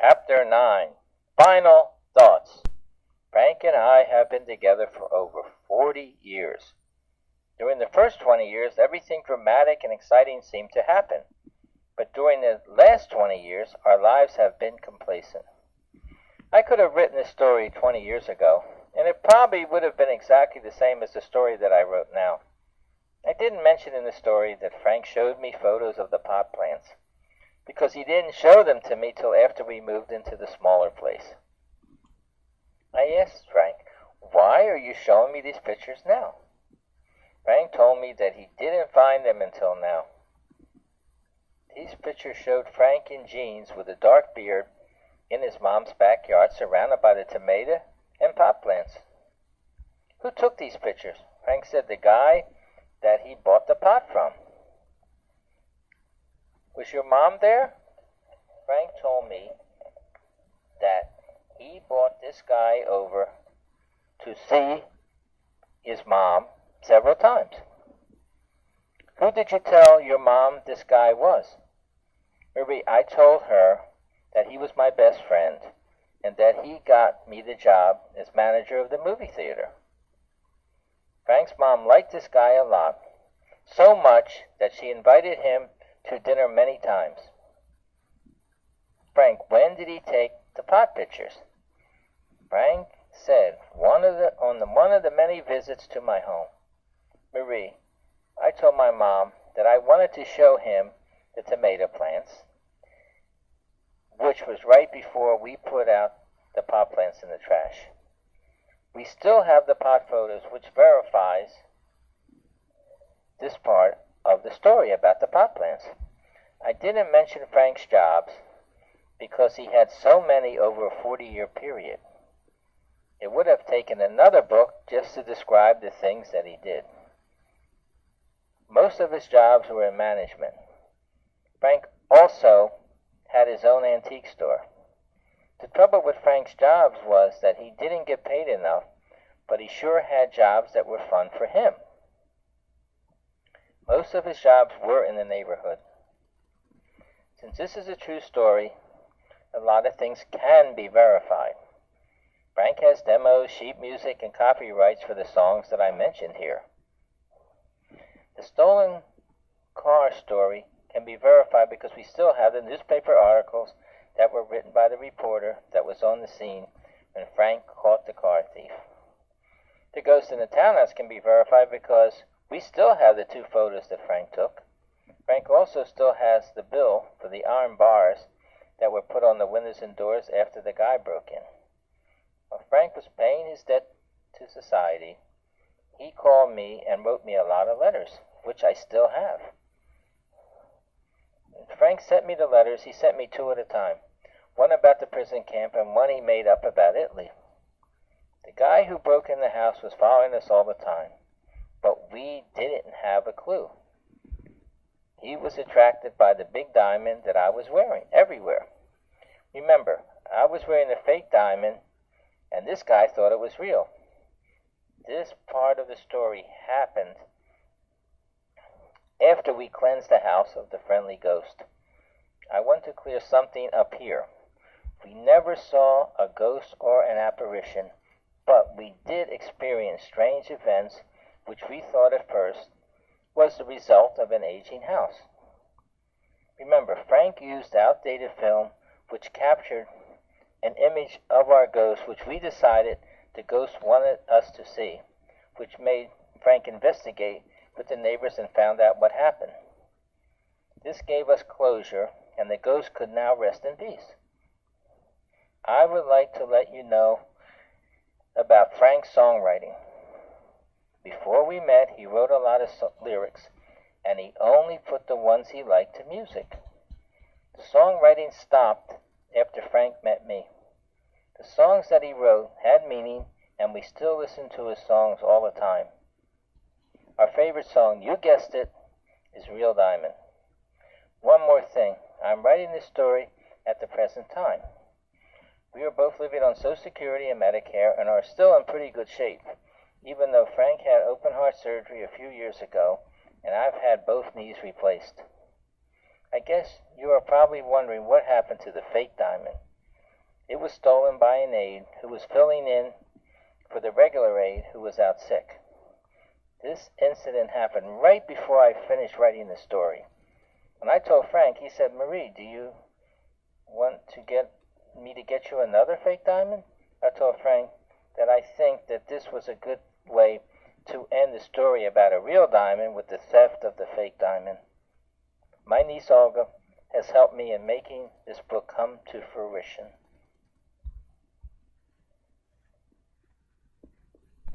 Chapter 9 Final Thoughts. Frank and I have been together for over 40 years. During the first 20 years, everything dramatic and exciting seemed to happen. But during the last 20 years, our lives have been complacent. I could have written this story 20 years ago, and it probably would have been exactly the same as the story that I wrote now. I didn't mention in the story that Frank showed me photos of the pot plants, because he didn't show them to me till after we moved into the smaller place. I asked Frank, "Why are you showing me these pictures now?" Frank told me that he didn't find them until now. These pictures showed Frank in jeans with a dark beard in his mom's backyard surrounded by the tomato and pot plants. Who took these pictures? Frank said the guy that he bought the pot from. Was your mom there? Frank told me that he brought this guy over to see his mom several times. Who did you tell your mom this guy was? Marie, I told her that he was my best friend and that he got me the job as manager of the movie theater. Frank's mom liked this guy a lot, so much that she invited him to dinner many times. Frank, when did he take the pot pictures? Frank said on one of the many visits to my home. Marie, I told my mom that I wanted to show him the tomato plants, which was right before we put out the pot plants in the trash. We still have the pot photos, which verifies this part of the story about the pot plants. I didn't mention Frank's jobs because he had so many over a 40-year period. It would have taken another book just to describe the things that he did. Most of his jobs were in management. Frank also had his own antique store. The trouble with Frank's jobs was that he didn't get paid enough, but he sure had jobs that were fun for him. Most of his jobs were in the neighborhood. Since this is a true story, a lot of things can be verified. Frank has demos, sheet music, and copyrights for the songs that I mentioned here. The stolen car story can be verified because we still have the newspaper articles that were written by the reporter that was on the scene when Frank caught the car thief. The ghost in the townhouse can be verified because we still have the 2 photos that Frank took. Frank also still has the bill for the iron bars that were put on the windows and doors after the guy broke in. While Frank was paying his debt to society, he called me and wrote me a lot of letters, which I still have. When Frank sent me the letters, he sent me 2 at a time, one about the prison camp and one he made up about Italy. The guy who broke in the house was following us all the time, but we didn't have a clue. He was attracted by the big diamond that I was wearing everywhere. Remember, I was wearing a fake diamond, and this guy thought it was real. This part of the story happened after we cleansed the house of the friendly ghost. I want to clear something up here. We never saw a ghost or an apparition, but we did experience strange events which we thought at first was the result of an aging house. Remember, Frank used outdated film which captured an image of our ghost which we decided the ghost wanted us to see, which made Frank investigate with the neighbors and found out what happened. This gave us closure, and the ghost could now rest in peace. I would like to let you know about Frank's songwriting. Before we met, he wrote a lot of lyrics, and he only put the ones he liked to music. The songwriting stopped after Frank met me. The songs that he wrote had meaning, and we still listen to his songs all the time. Our favorite song, you guessed it, is Real Diamond. One more thing, I'm writing this story at the present time. We are both living on Social Security and Medicare and are still in pretty good shape, even though Frank had open heart surgery a few years ago, and I've had both knees replaced. I guess you are probably wondering what happened to the fake diamond. It was stolen by an aide who was filling in for the regular aide who was out sick. This incident happened right before I finished writing the story. When I told Frank, he said, "Marie, do you want to get me to get you another fake diamond?" I told Frank that I think that this was a good way to end the story about a real diamond with the theft of the fake diamond. My niece Olga has helped me in making this book come to fruition.